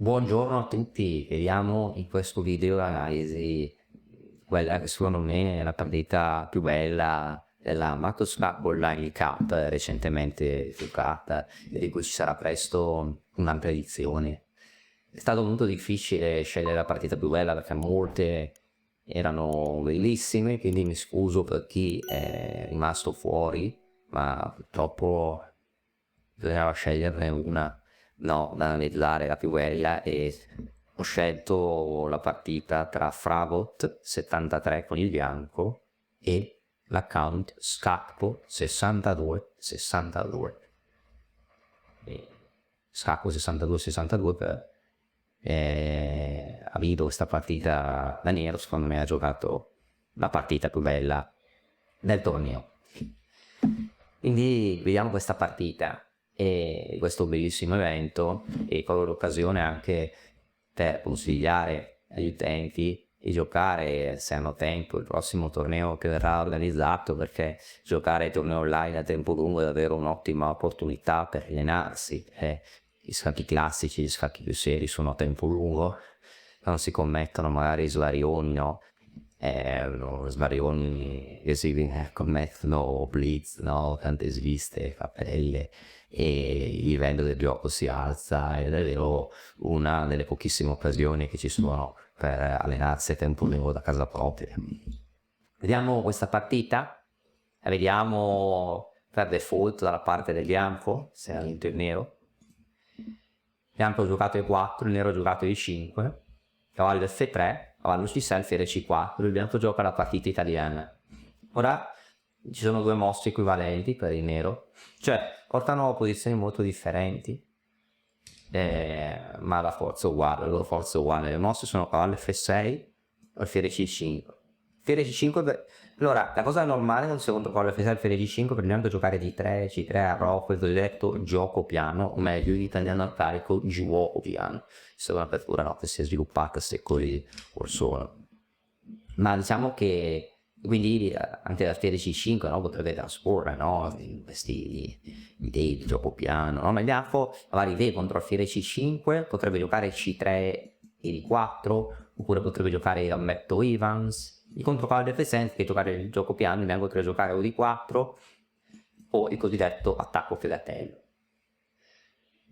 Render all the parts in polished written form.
Buongiorno a tutti, vediamo in questo video l'analisi, quella che secondo me è la partita più bella della Matos Cup Online Cup recentemente giocata e di cui ci sarà presto un'ampia edizione. È stato molto difficile scegliere la partita più bella perché molte erano bellissime, quindi mi scuso per chi è rimasto fuori, ma purtroppo bisognava sceglierne una, no, da analizzare la più bella, e ho scelto la partita tra Fragot 73 con il bianco e l'account Scacco 62 e Scacco 62 ha vinto questa partita da nero. Secondo me ha giocato la partita più bella del torneo. Quindi vediamo questa partita e questo bellissimo evento, e colgo l'occasione anche per consigliare agli utenti di giocare, se hanno tempo, il prossimo torneo che verrà organizzato, perché giocare ai tornei online a tempo lungo è davvero un'ottima opportunità per allenarsi. Gli scacchi classici, gli scacchi più seri sono a tempo lungo, non si commettono magari svarioni, no? Svarioni che si commettono blitz, no? Tante sviste, cappelle, e il livello del gioco si alza ed è davvero una delle pochissime occasioni che ci sono per allenarsi a tempo lungo da casa propria. Vediamo questa partita, la vediamo per default dalla parte del bianco, se ha vinto il nero. Il bianco ha giocato E4, il nero ha giocato E5, cavallo F3, cavallo C6, alfiere C4, il bianco gioca la partita italiana. Ora ci sono due mosse equivalenti per il nero, cioè portano posizioni molto differenti, ma la forza è uguale, la loro forza è uguale. Le mosse sono cavallo F6, alfiere C5. Alfiere C5, allora la cosa normale nel secondo cavallo F6, alfiere C5, per il bianco giocare D3, C3 a rocco, il cosiddetto gioco piano, o meglio in italiano al carico, gioco piano. Questa è un'apertura, no, che si è sviluppata a secoli or sono. Ma diciamo che quindi anche l'alfiere C5, no, potrebbe trasporre, no, questi idee di gioco piano, no? Ma il bianco magari idee contro alfiere C5 potrebbe giocare C3 e D4, oppure potrebbe giocare Gambetto Evans. Il controcavallo F6 che giocare il gioco piano, il bianco potrebbe giocare o D4 o il cosiddetto attacco fegatello.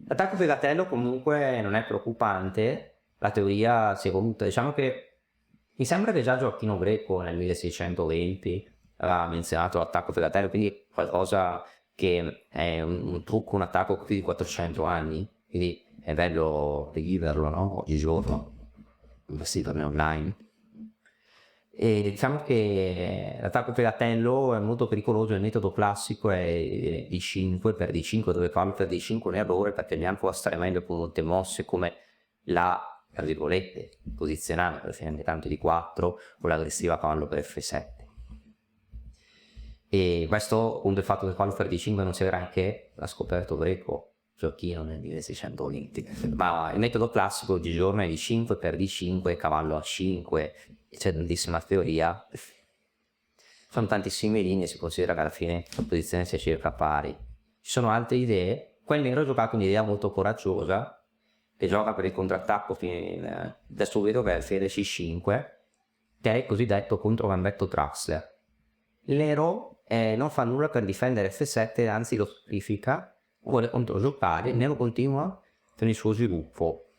L'attacco fegatello comunque non è preoccupante, la teoria si è evoluta, diciamo che mi sembra che già Gioacchino Greco nel 1620 aveva menzionato l'attacco fegatello, quindi qualcosa che è un trucco, un attacco più di 400 anni, quindi è bello riviverlo, no? Oggigiorno, investito online. E diciamo che l'attacco fegatello è molto pericoloso. Il metodo classico è D5 per D5, dove cavallo per D5 è un errore, perché il bianco va a stare meglio con molte mosse come la, tra virgolette, posizionale per finire tanto di 4 o l'aggressiva cavallo per F7. E questo, appunto, il fatto che il cavallo per D5 non sia granché, l'ha scoperto Greco, Gioacchino nel 1620, ma il metodo classico oggigiorno è D5 per D5, cavallo A5, c'è tantissima teoria, sono tantissime linee, si considera che alla fine la posizione sia circa pari. Ci sono altre idee. Qua il nero ha giocato un'idea molto coraggiosa, che gioca per il contrattacco, adesso vedo che è alfiere C5, che è il cosiddetto controgambetto Traxler. Il nero non fa nulla per difendere F7, anzi lo sacrifica, vuole controgiocare, il nero continua per il suo sviluppo.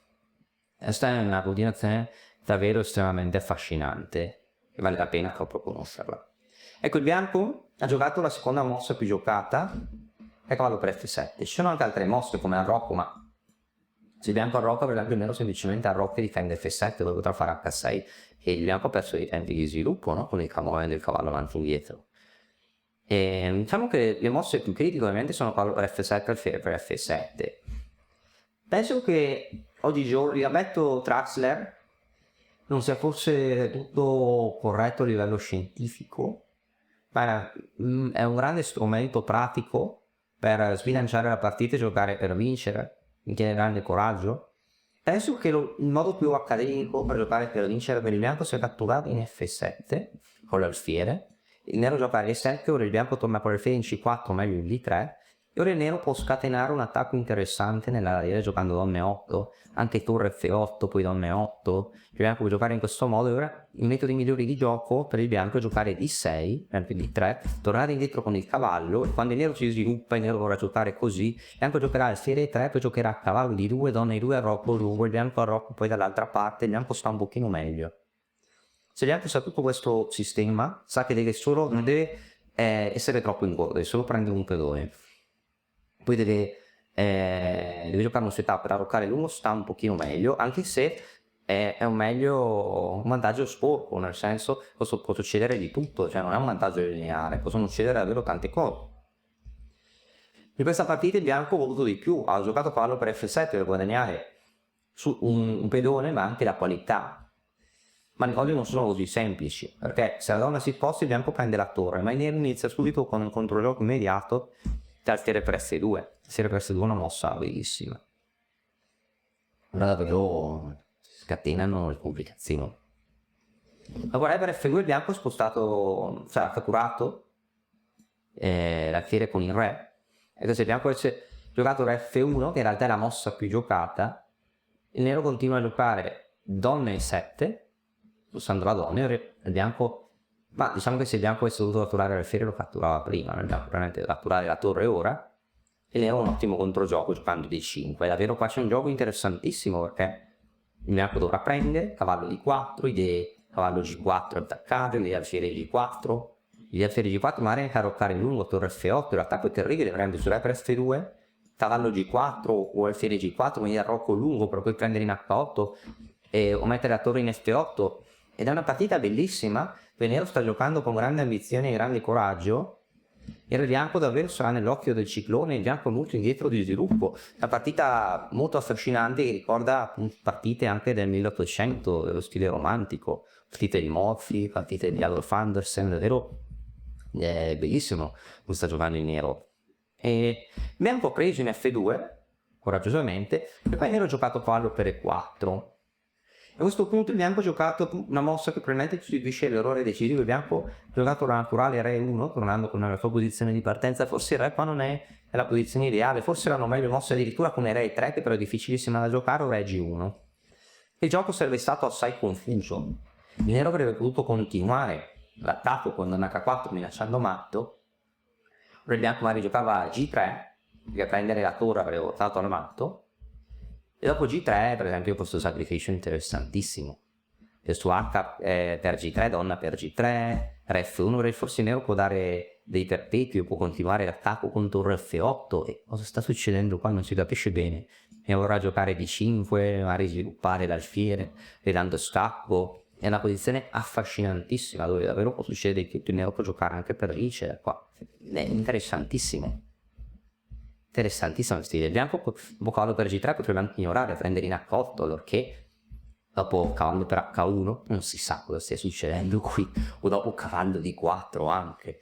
Questa è una combinazione davvero estremamente affascinante e vale la pena proprio conoscerla. Ecco, il bianco ha giocato la seconda mossa più giocata, è cavallo per F7. Ci sono anche altre mosse come arrocco, ma se il bianco arrocca, per esempio il nero semplicemente arrocca e difende F7, dove potrà fare H6, e il bianco ha perso i tempi di sviluppo, no? Con il muovendo il cavallo avanti e indietro. E diciamo che le mosse più critiche ovviamente sono cavallo per F7 e alfiere per F7. Penso che oggigiorno ammetto Traxler non sia forse tutto corretto a livello scientifico, ma è un grande strumento pratico per sbilanciare la partita e giocare per vincere, mi chiede grande coraggio. Penso che il modo più accademico per giocare per vincere per il bianco sia catturato in F7 con l'alfiere, il nero gioca in E7, ora il bianco torna con l'alfiere in C4, meglio in D3, E ora il nero può scatenare un attacco interessante nella rete giocando donne 8, anche torre F8, poi donne 8. Il bianco può giocare in questo modo. E ora i metodi migliori di gioco per il bianco è giocare D6, anche D3, tornare indietro con il cavallo, e quando il nero si sviluppa, il nero vorrà giocare così, il bianco giocherà alfiere 3, poi giocherà cavallo di 2, donna di 2, arrocco lungo, il bianco arrocco poi dall'altra parte, il bianco sta un pochino meglio. Se il bianco sa tutto questo sistema, sa che deve solo, non deve essere troppo in coda, deve solo prendere un pedone. Poi deve giocare un setup per arroccare lungo, sta un pochino meglio, anche se è un vantaggio sporco, nel senso può succedere di tutto, cioè non è un vantaggio lineare, possono succedere davvero tante cose. In questa partita il bianco ha voluto di più, ha giocato cavallo per F7 per guadagnare su un pedone, ma anche la qualità. Ma le cose non sono così semplici, perché se la donna si sposta il bianco prende la torre, ma il nero inizia subito con un controllo immediato alfiere per F2. Alfiere per F2 è una mossa bellissima. Ora davvero scatenano le complicazioni. Ma guarda, per F2 il bianco è spostato, cioè ha catturato l'alfiere con il re. E se il bianco avesse giocato re F1, che in realtà è la mossa più giocata, il nero continua a giocare donna E7, spostando la donna, e il bianco... Ma diciamo che se il bianco avesse dovuto catturare l'alfiere lo catturava prima, il bianco probabilmente deve catturare la torre ora, e nero un ottimo controgioco giocando D5. Davvero qua c'è un gioco interessantissimo, perché il bianco dovrà prendere, cavallo D4, idee, cavallo G4 attaccare, idee alfiere G4, idee alfiere G4 magari anche arroccare in lungo, torre F8, l'attacco è terribile, prende su re per F2, cavallo G4 o alfiere G4, quindi arrocco lungo per poi prendere in H8 o mettere la torre in F8, ed è una partita bellissima. Il nero sta giocando con grande ambizione e grande coraggio, e il bianco davvero sarà nell'occhio del ciclone, il bianco molto indietro di sviluppo. Una partita molto affascinante che ricorda partite anche del 1800, dello stile romantico, partite di Morphy, partite di Adolf Andersen, davvero è bellissimo come sta giocando il nero. E il bianco ha preso in F2 coraggiosamente, e poi il nero ha giocato cavallo per E4. A questo punto il bianco ha giocato una mossa che probabilmente costituisce l'errore decisivo. Il bianco ha giocato la naturale re 1, tornando con la sua posizione di partenza. Forse il re qua non è la posizione ideale, forse erano meglio mosse addirittura con re 3, che però è difficilissima da giocare, o re G1. Il gioco sarebbe stato assai confuso. Il nero avrebbe potuto continuare l'attacco con donna H4 minacciando matto, il bianco magari giocava G3 per prendere la torre, avrebbe portato al matto. E dopo G3, per esempio, questo sacrificio interessantissimo. E su H per G3, donna per G3, re F1, forse il nero può dare dei perpetui, può continuare l'attacco con torre F8. E cosa sta succedendo qua? Non si capisce bene. E vorrà giocare D5, magari sviluppare l'alfiere, dando scacco. È una posizione affascinantissima, dove davvero può succedere che il nero può giocare anche per vincere qua. È interessantissimo. Interessantissimo il stile. Il bianco dopo cavallo per G3 potrebbe anche ignorare, prendere in H8, allorché dopo cavallo per H1 non si sa cosa stia succedendo qui, o dopo cavallo di 4 anche,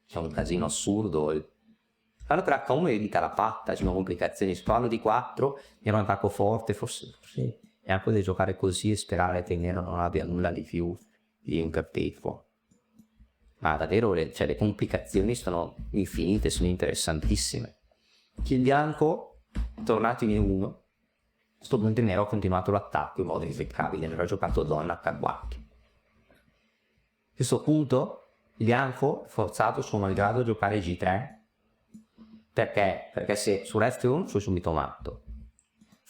c'è un casino assurdo. Cavallo per H1 evita la patta, ci sono complicazioni. Su cavallo di 4 era un attacco forte, forse e anche di giocare così e sperare che il nero non abbia nulla di più di un perpetuo. Ma davvero le complicazioni sono infinite, sono interessantissime. Il bianco, tornato in E1, a questo punto il nero ha continuato l'attacco in modo impeccabile, non ha giocato donna H4. A questo punto il bianco è forzato suo malgrado a giocare G3, perché? Perché se su re F1 fu subito matto,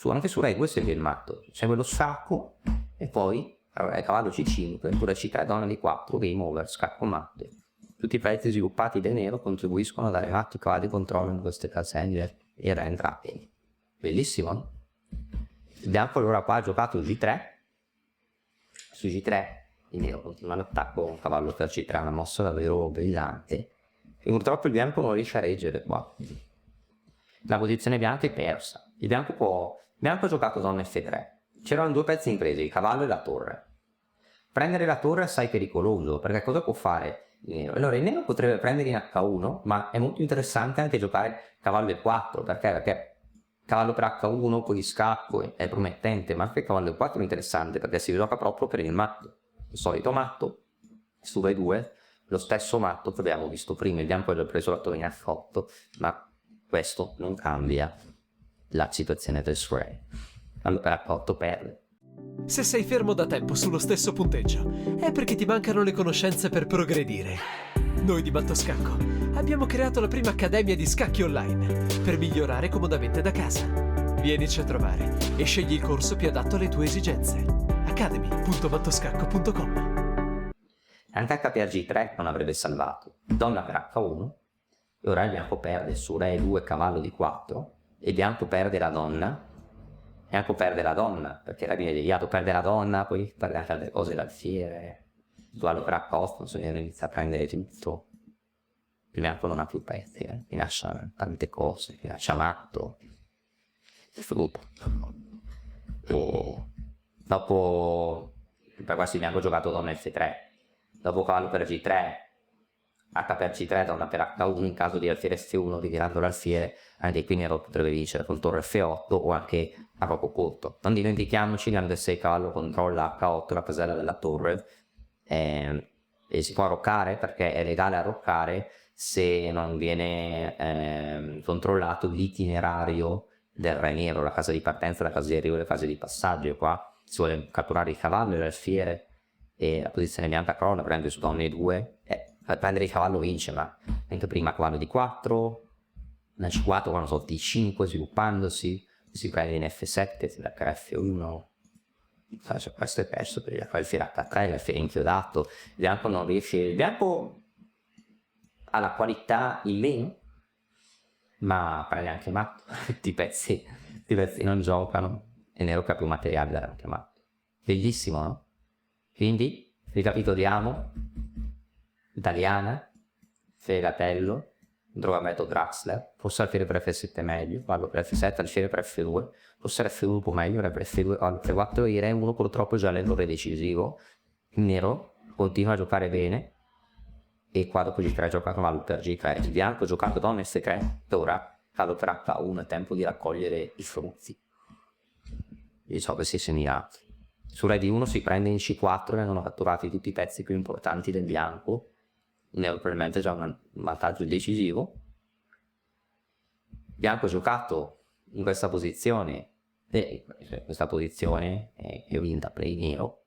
anche su re 2 segue il matto, c'è quello scacco, e poi cavallo C5, pure C3, donna di 4, game over, scacco matto. Tutti i pezzi sviluppati del nero contribuiscono a dare matto i cavalli controllo in queste caselle e re entrambi. Bellissimo, no? Il bianco allora qua ha giocato G3, su G3 il nero continua l'attacco con cavallo per C3, una mossa davvero brillante, e purtroppo il bianco non riesce a reggere qua. La posizione bianca è persa. Il bianco ha giocato donna F3, c'erano due pezzi in presa, il cavallo e la torre. Prendere la torre è assai pericoloso, perché cosa può fare il nero? Allora il nero potrebbe prendere in H1, ma è molto interessante anche giocare cavallo E4, perché cavallo per H1 poi scacco è promettente, ma anche cavallo E4 è interessante perché si gioca proprio per il matto, il solito matto su V2, lo stesso matto che abbiamo visto prima. Il bianco ha già preso la torre in F8, ma questo non cambia la situazione del suo re. Allora 8 perde. Se sei fermo da tempo sullo stesso punteggio, è perché ti mancano le conoscenze per progredire. Noi di Mattoscacco abbiamo creato la prima accademia di scacchi online per migliorare comodamente da casa. Vienici a trovare e scegli il corso più adatto alle tue esigenze. academy.mattoscacco.com. Anche HP G3 non avrebbe salvato. Donna per H1, e ora il bianco perde su Re 2 cavallo di 4, e il bianco perde la donna, e anche perde la donna, perché la viene deviato, perde la donna, poi perde anche altre cose, l'alfiere, duello per H8, insomma, inizia a prendere tutto. Il bianco non ha più pezzi, mi lascia tante cose, mi lascia matto, il frutto. Dopo, per questo il bianco ha giocato donna F3, dopo cavallo per G3, H per C3, donna per H1, in caso di alfiere F1, ritirando l'alfiere, anche qui Nero potrebbe vincere con torre F8 o anche a poco corto. Non dimentichiamoci che anche se il cavallo controlla H8, la casella della torre, e si può arroccare perché è legale arroccare se non viene controllato l'itinerario del re nero, la casa di partenza, la casa di arrivo e le fasi di passaggio. E qua si vuole catturare il cavallo e l'alfiere, e la posizione bianca crolla, prende su donne 2, per prendere il cavallo vince, ma anche prima cavallo di 4, nel C4 quando sono D5 sviluppandosi, si prende in F7, si attacca F1, cioè, questo è perso per il alfiere H3, l'alfiere inchiodato, il bianco non riesce, il bianco ha la qualità in meno, ma prende anche matto, i pezzi non giocano, e nero che ha più materiale da anche matto. Bellissimo, no? Quindi, ricapitoliamo: Italiana, Fegatello, Drogameto Draxler, forse alfiere per F7 meglio, vallo per F7, alfiere per F2, forse F1 un po' meglio, re per F2, vallo per F4, e Re 1 purtroppo già l'errore decisivo. Il nero continua a giocare bene, e qua dopo G3 gioca cavallo per G3, il bianco ha giocato donna F3, e ora cavallo per H1, è tempo di raccogliere i frutti. Diciamo che si è segnato. Su Re di 1 si prende in C4 e vengono catturati tutti i pezzi più importanti del bianco. Il nero probabilmente già un vantaggio decisivo. Bianco ha giocato in questa posizione, e questa posizione è vinta per il nero,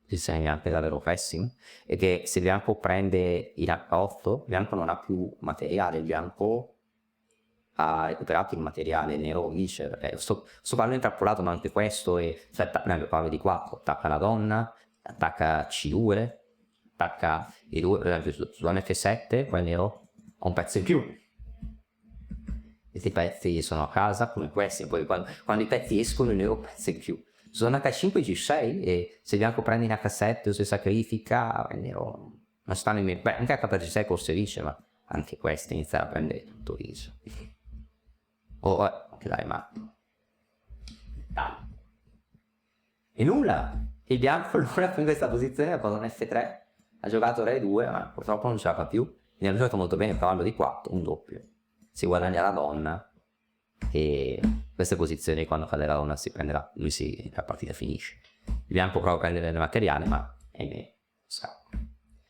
si segna anche davvero pessimo, e che se il bianco prende in H8, il bianco non ha più materiale, il bianco ha recuperato il materiale, il nero vince, perché sto pallone intrappolato, ma anche questo, e cioè, nel pallone di 4, attacca la donna, attacca C2, attacca i 2, per esempio su donna F7, poi il nero ha un pezzo in più. Questi pezzi sono a casa come questi, poi quando i pezzi escono il nero ha un pezzo in più. Sono H5 e G6, e se il bianco prende in H7 o si sacrifica, il nero non sta nemmeno, beh, anche H per G6 forse vince, ma anche questi iniziano a prendere tutto viso. Che dai, ma dai. E nulla, il bianco allora in questa posizione con un F3 ha giocato Re 2, ma purtroppo non ce la fa più. Ne ha giocato molto bene, cavallo di 4, un doppio, si guadagna la donna, e queste posizioni quando cade la donna si prenderà, la partita finisce. Il bianco prova a prendere il materiale, ma ahimè, sa. A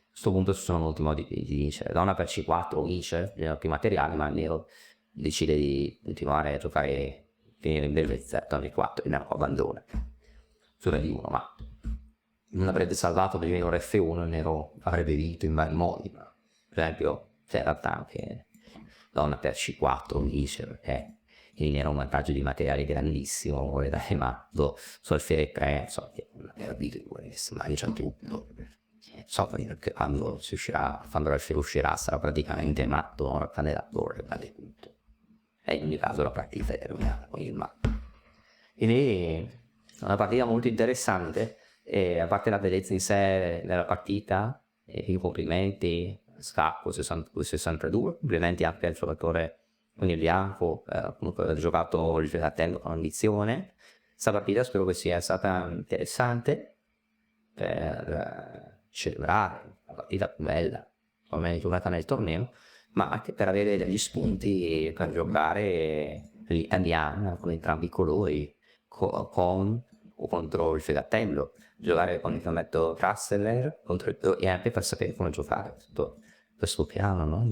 questo punto ci sono molti modi di vincere. Donna per C4 vince, non ha più materiale, ma il nero decide di continuare a giocare, finire in bellezza, donna di 4, il bianco abbandona su Re di 1, ma non avrebbe salvato per il nero F1, il nero avrebbe vinto in vari modi, ma per esempio c'è in realtà anche donna per C4 vince, perché il nero ha un vantaggio di materiale grandissimo, vuole dare matto su alfiere 3, so che per dire ma c'è tutto, so che quando si uscirà, quando l'alfiere uscirà sarà praticamente matto, non prende la torre, prende tutto, e in ogni caso la partita è terminata con il matto. Quindi è una partita molto interessante, e a parte la bellezza in sé della partita, i complimenti Scacco 62, complimenti anche al giocatore con il bianco, comunque aver giocato il fratello con ambizione. Questa partita spero che sia stata interessante per celebrare la partita più bella come giocata nel torneo, ma anche per avere degli spunti per giocare l'italiana con entrambi i colori, con o contro il Fegatello, giocare con il Drogameto Draxler e anche per sapere come giocare tutto questo piano, no?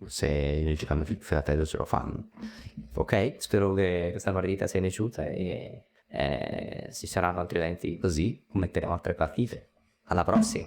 se il fratello ce lo fanno. Ok, spero che questa partita sia piaciuta e ci saranno altri eventi così, metteremo altre partite. Alla prossima!